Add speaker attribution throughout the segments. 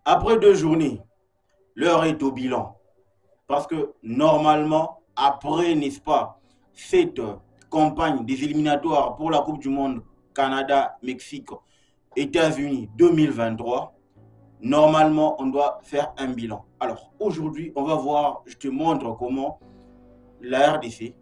Speaker 1: Après 2 journées, l'heure est au bilan. Parce que normalement, après, n'est-ce pas, cette campagne des éliminatoires pour la Coupe du Monde Canada, Mexique, États-Unis 2023, normalement, on doit faire un bilan. Alors, aujourd'hui, on va voir, je te montre comment la RDC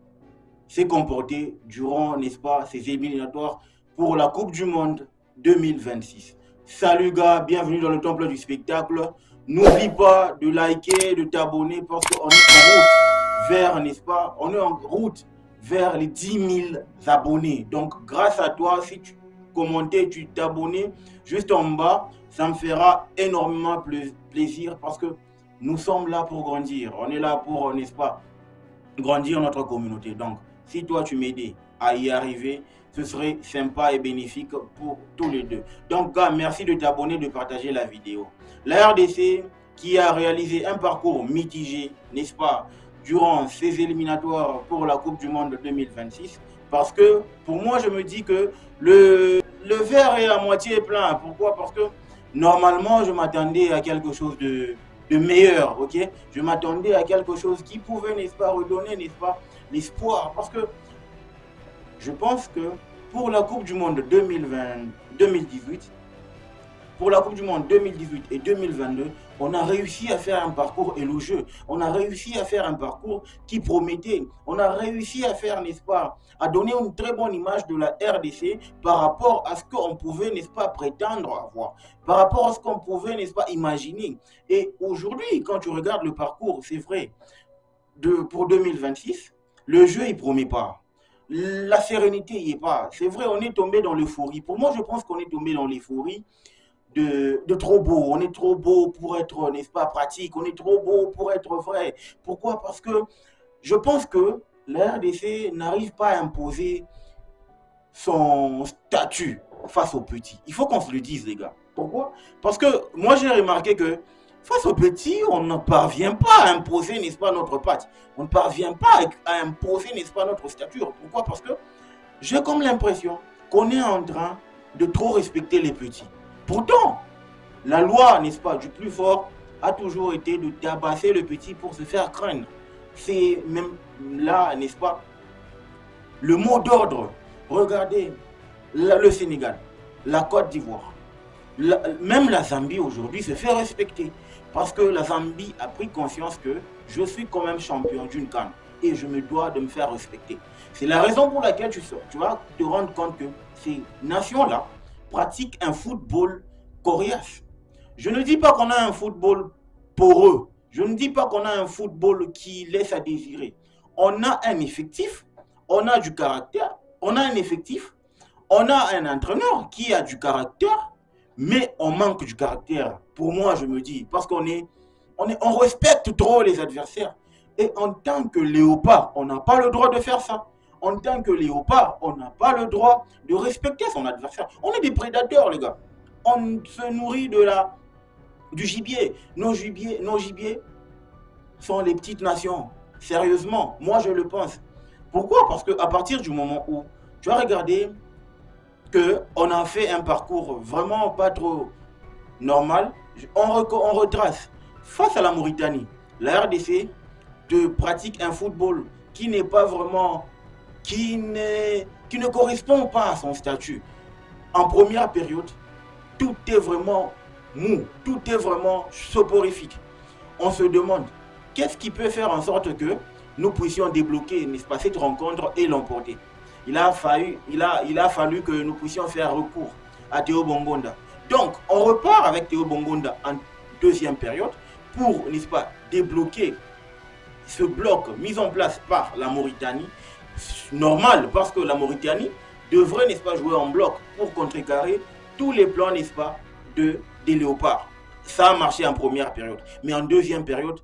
Speaker 1: s'est comportée durant, n'est-ce pas, ces éliminatoires pour la Coupe du Monde 2026. Salut gars, bienvenue dans le temple du spectacle. N'oublie pas de liker, de t'abonner parce qu'on est en route vers, n'est-ce pas, on est en route vers les 10 000 abonnés. Donc, grâce à toi, si tu commentais, tu t'abonnais juste en bas, ça me fera énormément plaisir parce que nous sommes là pour grandir. On est là pour, n'est-ce pas, grandir notre communauté. Donc, si toi tu m'aides à y arriver, ce serait sympa et bénéfique pour tous les deux. Donc, gars, merci de t'abonner, de partager la vidéo. La RDC qui a réalisé un parcours mitigé, n'est-ce pas, durant ces éliminatoires pour la Coupe du Monde 2026. Parce que, pour moi, je me dis que le verre est à moitié plein. Pourquoi? Parce que, normalement, je m'attendais à quelque chose de meilleur, ok? Je m'attendais à quelque chose qui pouvait, n'est-ce pas, redonner, n'est-ce pas, l'espoir. Parce que je pense que pour la Coupe du Monde 2018, pour la Coupe du Monde 2018 et 2022, on a réussi à faire un parcours élogieux. On a réussi à faire un parcours qui promettait. On a réussi à faire, n'est-ce pas, à donner une très bonne image de la RDC par rapport à ce qu'on pouvait, n'est-ce pas, prétendre avoir, par rapport à ce qu'on pouvait, n'est-ce pas, imaginer. Et aujourd'hui, quand tu regardes le parcours, c'est vrai, pour 2026, le jeu, il ne promet pas. La sérénité, il n'y est pas. C'est vrai, on est tombé dans l'euphorie. Pour moi, je pense qu'on est tombé dans l'euphorie de trop beau. On est trop beau pour être, n'est-ce pas, pratique. On est trop beau pour être vrai. Pourquoi? Parce que je pense que la RDC n'arrive pas à imposer son statut face aux petits. Il faut qu'on se le dise, les gars. Pourquoi? Parce que moi, j'ai remarqué que face aux petits, on ne parvient pas à imposer, n'est-ce pas, notre patte. On ne parvient pas à imposer, n'est-ce pas, notre stature. Pourquoi? Parce que j'ai comme l'impression qu'on est en train de trop respecter les petits. Pourtant, la loi, n'est-ce pas, du plus fort a toujours été de tabasser le petit pour se faire craindre. C'est même là, n'est-ce pas, le mot d'ordre. Regardez le Sénégal, la Côte d'Ivoire, même la Zambie aujourd'hui se fait respecter. Parce que la Zambie a pris conscience que je suis quand même champion d'une CAN et je me dois de me faire respecter. C'est la raison pour laquelle tu vas te rendre compte que ces nations-là pratiquent un football coriace. Je ne dis pas qu'on a un football poreux. Je ne dis pas qu'on a un football qui laisse à désirer. On a un effectif, on a du caractère, on a un effectif, on a un entraîneur qui a du caractère, mais on manque du caractère. Pour moi, je me dis, parce on respecte trop les adversaires. Et en tant que léopard, on n'a pas le droit de faire ça. En tant que léopard, on n'a pas le droit de respecter son adversaire. On est des prédateurs, les gars. On se nourrit du gibier. Nos gibiers sont les petites nations. Sérieusement, moi je le pense. Pourquoi? Parce qu'à partir du moment où tu as regardé qu'on a fait un parcours vraiment pas trop normal, on retrace. Face à la Mauritanie, la RDC pratique un football qui n'est pas vraiment, qui ne correspond pas à son statut. En première période, tout est vraiment mou, tout est vraiment soporifique. On se demande, qu'est-ce qui peut faire en sorte que nous puissions débloquer, n'est-ce pas, cette rencontre et l'emporter? Il a fallu que nous puissions faire recours à Théo Bongonda. Donc, on repart avec Théo Bongonda en deuxième période pour, n'est-ce pas, débloquer ce bloc mis en place par la Mauritanie. Normal, parce que la Mauritanie devrait, n'est-ce pas, jouer en bloc pour contrecarrer tous les plans, n'est-ce pas, des léopards. Ça a marché en première période. Mais en deuxième période,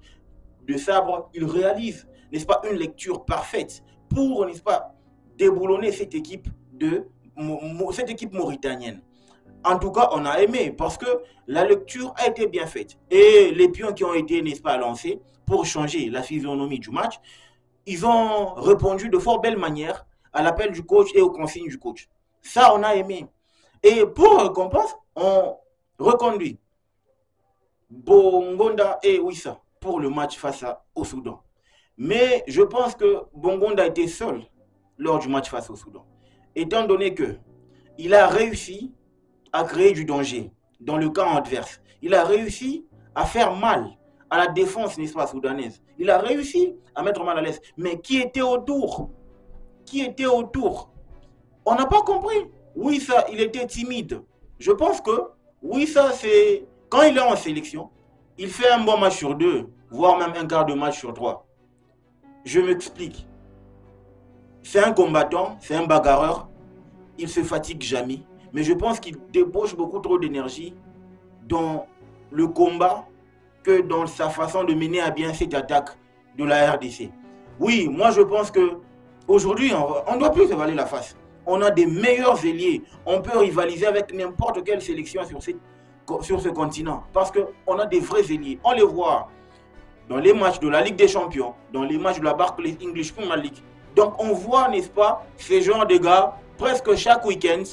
Speaker 1: De Sabre, il réalise, n'est-ce pas, une lecture parfaite pour, n'est-ce pas, déboulonner cette équipe mauritanienne. En tout cas, on a aimé parce que la lecture a été bien faite. Et les pions qui ont été, n'est-ce pas, lancés pour changer la physionomie du match, ils ont répondu de fort belle manière à l'appel du coach et aux consignes du coach. Ça, on a aimé. Et pour récompense, on reconduit Bongonda et Wissa pour le match face au Soudan. Mais je pense que Bongonda était seul lors du match face au Soudan. Étant donné que il a réussi à créer du danger dans le camp adverse. Il a réussi à faire mal à la défense, n'est-ce pas, soudanaise. Il a réussi à mettre mal à l'aise. Mais qui était autour? Qui était autour? On n'a pas compris. Oui, ça, il était timide. Je pense que, oui, ça, c'est... Quand il est en sélection, il fait un bon match sur 2, voire même un quart de match sur 3. Je m'explique. C'est un combattant, c'est un bagarreur. Il se fatigue jamais. Mais je pense qu'il débauche beaucoup trop d'énergie dans le combat que dans sa façon de mener à bien cette attaque de la RDC. Oui, moi je pense que aujourd'hui, on ne doit plus se valer la face. On a des meilleurs ailiers. On peut rivaliser avec n'importe quelle sélection sur ce continent. Parce qu'on a des vrais ailiers. On les voit dans les matchs de la Ligue des Champions, dans les matchs de la Barclays English Premier League. Donc on voit, n'est-ce pas, ces genres de gars presque chaque week-end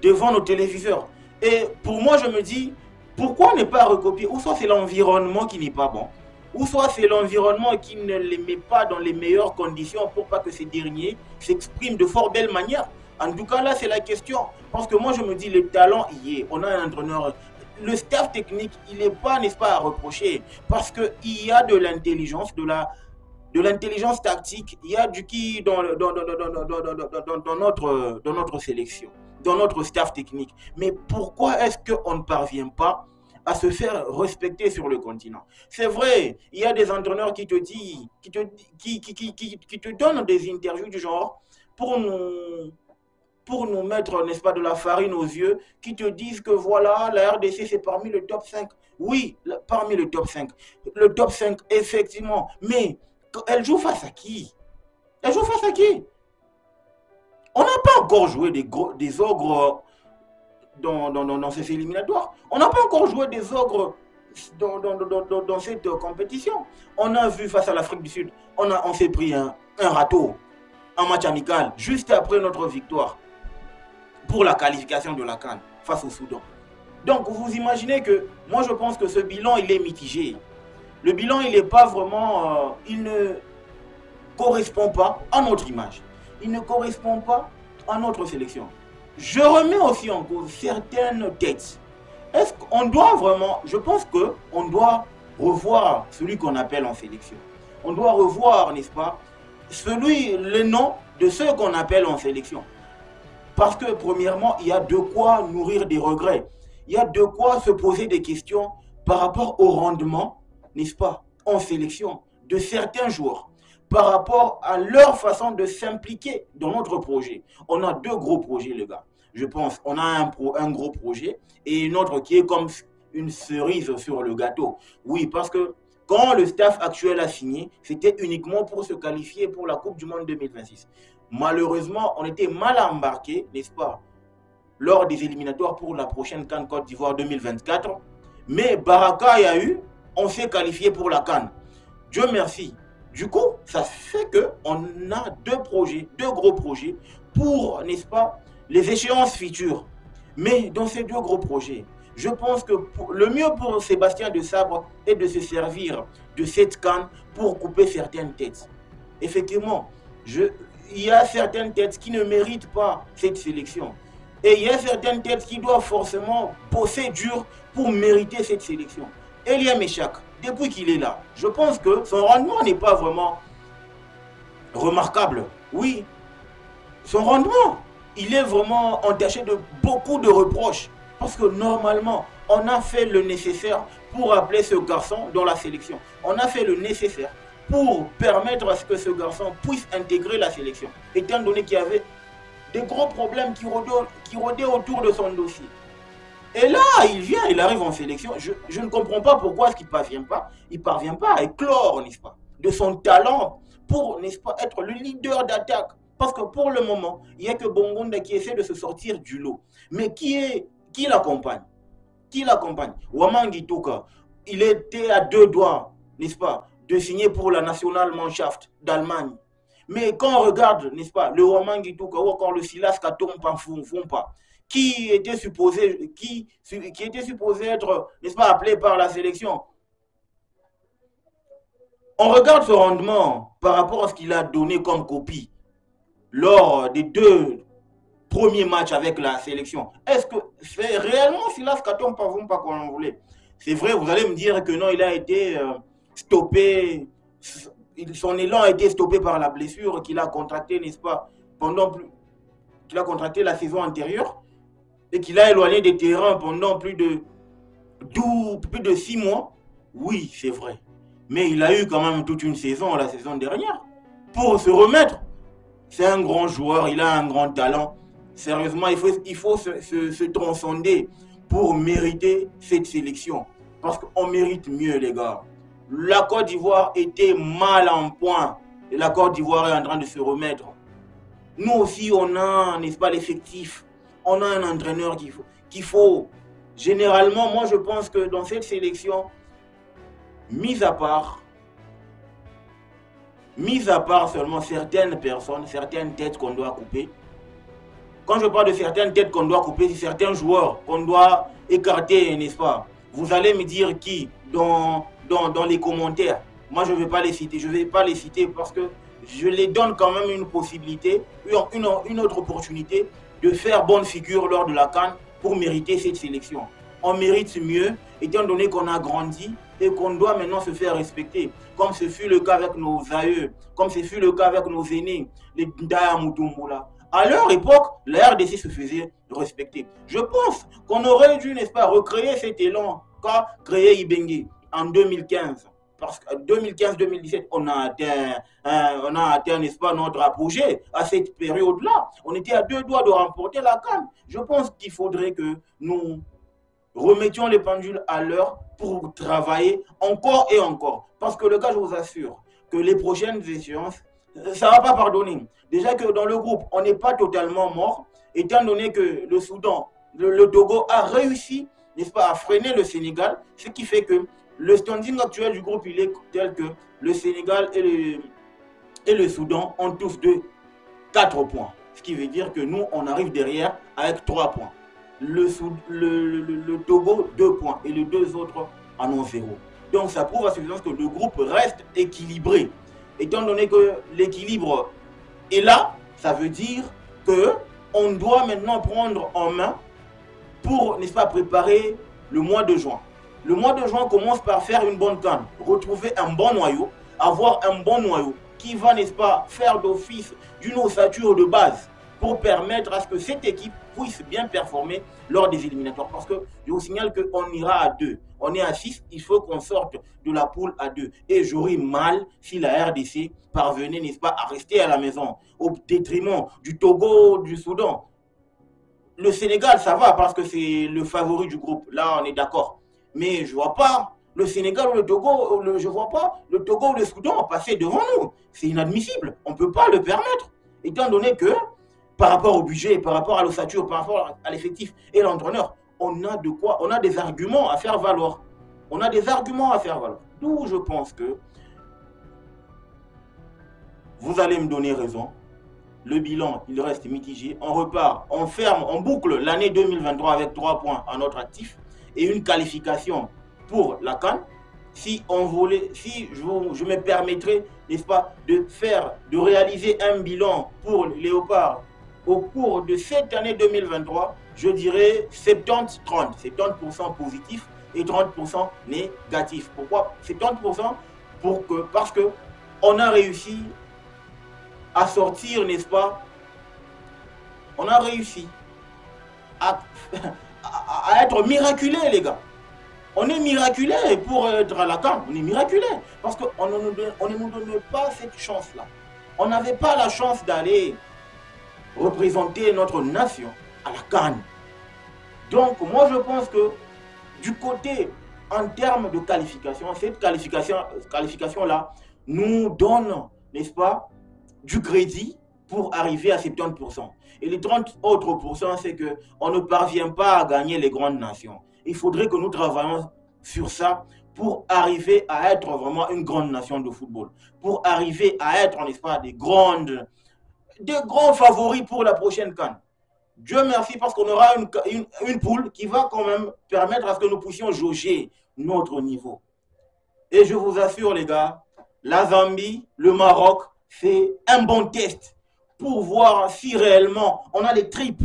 Speaker 1: devant nos téléviseurs. Et pour moi, je me dis, pourquoi ne pas recopier? Ou soit c'est l'environnement qui n'est pas bon, ou soit c'est l'environnement qui ne les met pas dans les meilleures conditions pour pas que ces derniers s'expriment de fort belle manière. En tout cas, là, c'est la question. Parce que moi, je me dis, le talent y est. On a un entraîneur. Le staff technique, il n'est pas, n'est-ce pas, à reprocher. Parce qu'il y a de l'intelligence, de l'intelligence tactique, il y a du qui dans notre sélection, dans notre staff technique. Mais pourquoi est-ce qu'on ne parvient pas à se faire respecter sur le continent? C'est vrai, il y a des entraîneurs qui te disent, qui te donnent des interviews du genre pour nous mettre, n'est-ce pas, de la farine aux yeux, qui te disent que voilà, la RDC c'est parmi le top 5. Oui, parmi le top 5. Le top 5, effectivement. Mais elle joue face à qui? Elle joue face à qui? On n'a pas encore joué des ogres dans ces éliminatoires. On n'a pas encore joué des ogres dans cette compétition. On a vu face à l'Afrique du Sud, on s'est pris un râteau, un match amical, juste après notre victoire pour la qualification de la CAN face au Soudan. Donc vous imaginez que moi je pense que ce bilan il est mitigé. Le bilan il n'est pas vraiment, il ne correspond pas à notre image. Il ne correspond pas à notre sélection. Je remets aussi en cause certaines têtes. Est-ce qu'on doit vraiment, je pense qu'on doit revoir celui qu'on appelle en sélection. On doit revoir, n'est-ce pas, le nom de ceux qu'on appelle en sélection. Parce que premièrement, il y a de quoi nourrir des regrets. Il y a de quoi se poser des questions par rapport au rendement, n'est-ce pas, en sélection de certains joueurs, par rapport à leur façon de s'impliquer dans notre projet. On a deux gros projets, les gars. Je pense, on a un gros projet et une autre qui est comme une cerise sur le gâteau. Oui, parce que quand le staff actuel a signé, c'était uniquement pour se qualifier pour la Coupe du Monde 2026. Malheureusement, on était mal embarqué, n'est-ce pas, lors des éliminatoires pour la prochaine CAN Côte d'Ivoire 2024. Mais Baraka y a eu, on s'est qualifié pour la CAN. Dieu merci. Du coup, ça fait qu'on a deux projets, deux gros projets pour, n'est-ce pas, les échéances futures. Mais dans ces deux gros projets, je pense que le mieux pour Sébastien de Sabre est de se servir de cette CAN pour couper certaines têtes. Effectivement, il y a certaines têtes qui ne méritent pas cette sélection. Et il y a certaines têtes qui doivent forcément bosser dur pour mériter cette sélection. Elia Meshak, depuis qu'il est là, je pense que son rendement n'est pas vraiment remarquable. Oui, son rendement, il est vraiment entaché de beaucoup de reproches. Parce que normalement, on a fait le nécessaire pour appeler ce garçon dans la sélection. On a fait le nécessaire pour permettre à ce que ce garçon puisse intégrer la sélection. Étant donné qu'il y avait des gros problèmes qui rôdaient autour de son dossier. Et là, il arrive en sélection. Je ne comprends pas pourquoi est-ce qu'il ne parvient pas à éclore, n'est-ce pas, de son talent pour, n'est-ce pas, être le leader d'attaque. Parce que pour le moment, il n'y a que Bongonda qui essaie de se sortir du lot. Mais qui l'accompagne? Qui l'accompagne? Wamangi Touka, il était à deux doigts, n'est-ce pas, de signer pour la Nationalmannschaft d'Allemagne. Mais quand on regarde, n'est-ce pas, le Wamangi Touka ou encore le Silas Katompa Fumpa, qui était supposé être, n'est-ce pas, appelé par la sélection. On regarde ce rendement par rapport à ce qu'il a donné comme copie lors des 2 premiers matchs avec la sélection. Est-ce que c'est réellement Silas Katom Pavoum pas qu'on voulait? C'est vrai, vous allez me dire que non, il a été stoppé, son élan a été stoppé par la blessure qu'il a contractée, n'est-ce pas, qu'il a contracté la saison antérieure et qu'il a éloigné des terrains pendant plus de 6 mois. Oui, c'est vrai. Mais il a eu quand même toute une saison, la saison dernière, pour se remettre. C'est un grand joueur, il a un grand talent. Sérieusement, il faut se transcender pour mériter cette sélection. Parce qu'on mérite mieux, les gars. La Côte d'Ivoire était mal en point. Et la Côte d'Ivoire est en train de se remettre. Nous aussi, on a, n'est-ce pas, l'effectif. On a un entraîneur qu'il faut. Généralement, moi, je pense que dans cette sélection, mis à part seulement certaines personnes, certaines têtes qu'on doit couper. Quand je parle de certaines têtes qu'on doit couper, c'est certains joueurs qu'on doit écarter, n'est-ce pas? Vous allez me dire qui dans les commentaires. Moi, je ne vais pas les citer. Je ne vais pas les citer parce que je les donne quand même une possibilité, une autre opportunité de faire bonne figure lors de la CAN pour mériter cette sélection. On mérite mieux, étant donné qu'on a grandi et qu'on doit maintenant se faire respecter, comme ce fut le cas avec nos aïeux, comme ce fut le cas avec nos aînés, les Ndaya Mutumbula. À leur époque, la RDC se faisait respecter. Je pense qu'on aurait dû, n'est-ce pas, recréer cet élan qu'a créé Ibenge en 2015. Parce que 2015-2017, on a atteint, n'est-ce pas, notre apogée à cette période-là. On était à 2 doigts de remporter la CAN. Je pense qu'il faudrait que nous remettions les pendules à l'heure pour travailler encore et encore. Parce que le gars, je vous assure que les prochaines échéances, ça ne va pas pardonner. Déjà que dans le groupe, on n'est pas totalement mort, étant donné que le Soudan, le Togo a réussi, n'est-ce pas, à freiner le Sénégal, ce qui fait que le standing actuel du groupe, il est tel que le Sénégal et le Soudan ont tous 4 points. Ce qui veut dire que nous, on arrive derrière avec 3 points. Le Togo, 2 points. Et les 2 autres en ont 0. Donc ça prouve à suffisance que le groupe reste équilibré. Étant donné que l'équilibre est là, ça veut dire qu'on doit maintenant prendre en main pour, n'est-ce pas, préparer le mois de juin. Le mois de juin commence par faire une bonne CAN, retrouver un bon noyau, avoir un bon noyau qui va, n'est-ce pas, faire d'office d'une ossature de base pour permettre à ce que cette équipe puisse bien performer lors des éliminatoires. Parce que je vous signale qu'on ira à 2. On est à 6, il faut qu'on sorte de la poule à 2. Et j'aurais mal si la RDC parvenait, n'est-ce pas, à rester à la maison au détriment du Togo, du Soudan. Le Sénégal, ça va parce que c'est le favori du groupe. Là, on est d'accord. Mais je ne vois pas le Sénégal ou le Togo, je ne vois pas le Togo ou le Soudan passer devant nous. C'est inadmissible. On ne peut pas le permettre. Étant donné que, par rapport au budget, par rapport à l'ossature, par rapport à l'effectif et l'entraîneur, on a de quoi, on a des arguments à faire valoir. On a des arguments à faire valoir. D'où je pense que vous allez me donner raison. Le bilan, il reste mitigé. On repart, on ferme, on boucle l'année 2023 avec 3 points à notre actif et une qualification pour la CAN. Si je me permettrais, n'est-ce pas, de réaliser un bilan pour les Léopards au cours de cette année 2023, je dirais 70-30, 70% positif et 30% négatif. Pourquoi 70%? Parce qu'on a réussi à sortir, n'est-ce pas? On a réussi à être miraculé, les gars. On est miraculé pour être à la CAN. On est miraculé parce qu'on ne nous donne pas cette chance-là. On n'avait pas la chance d'aller représenter notre nation à la CAN. Donc, moi, je pense que du côté, en termes de qualification, cette qualification-là nous donne, n'est-ce pas, du crédit pour arriver à 70%. Et les 30 autres pourcents, c'est qu'on ne parvient pas à gagner les grandes nations. Il faudrait que nous travaillions sur ça pour arriver à être vraiment une grande nation de football. Pour arriver à être, n'est-ce pas, des grands favoris pour la prochaine CAN. Dieu merci parce qu'on aura une poule qui va quand même permettre à ce que nous puissions jauger notre niveau. Et je vous assure les gars, la Zambie, le Maroc, c'est un bon test pour voir si réellement on a les tripes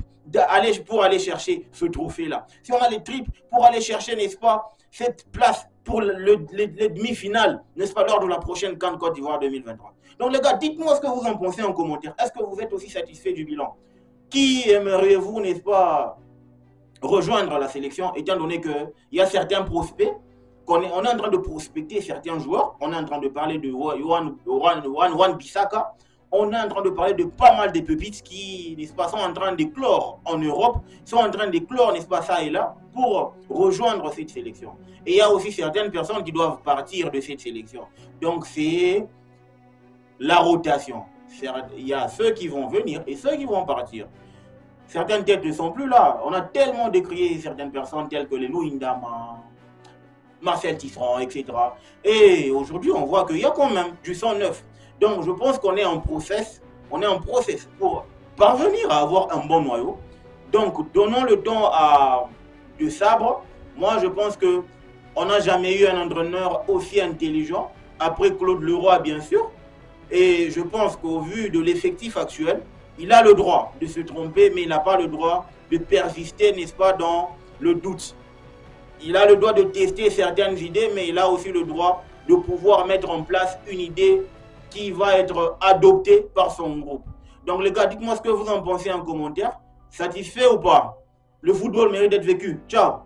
Speaker 1: pour aller chercher ce trophée-là. Si on a les tripes pour aller chercher, n'est-ce pas, cette place pour les demi-finales, n'est-ce pas, lors de la prochaine CAN Côte d'Ivoire 2023. Donc les gars, dites-moi ce que vous en pensez en commentaire. Est-ce que vous êtes aussi satisfait du bilan? Qui aimeriez-vous, n'est-ce pas, rejoindre la sélection, étant donné qu'il y a certains prospects, on est en train de prospecter certains joueurs, on est en train de parler de Wan-Bissaka, on est en train de parler de pas mal de pépites qui, n'est-ce pas, sont en train d'éclore en Europe, sont en train d'éclore, n'est-ce pas, ça et là, pour rejoindre cette sélection. Et il y a aussi certaines personnes qui doivent partir de cette sélection. Donc c'est la rotation. Il y a ceux qui vont venir et ceux qui vont partir. Certaines têtes ne sont plus là. On a tellement décrié certaines personnes telles que les Louindama, Marcel Tisserand, etc. Et aujourd'hui, on voit qu'il y a quand même du sang neuf. Donc, je pense qu'on est en process. On est en process pour parvenir à avoir un bon noyau. Donc, donnons le temps à De Sabre. Moi, je pense qu'on n'a jamais eu un entraîneur aussi intelligent. Après Claude Leroy, bien sûr. Et je pense qu'au vu de l'effectif actuel, il a le droit de se tromper, mais il n'a pas le droit de persister, n'est-ce pas, dans le doute. Il a le droit de tester certaines idées, mais il a aussi le droit de pouvoir mettre en place une idée qui va être adoptée par son groupe. Donc les gars, dites-moi ce que vous en pensez en commentaire. Satisfait ou pas? Le football mérite d'être vécu. Ciao!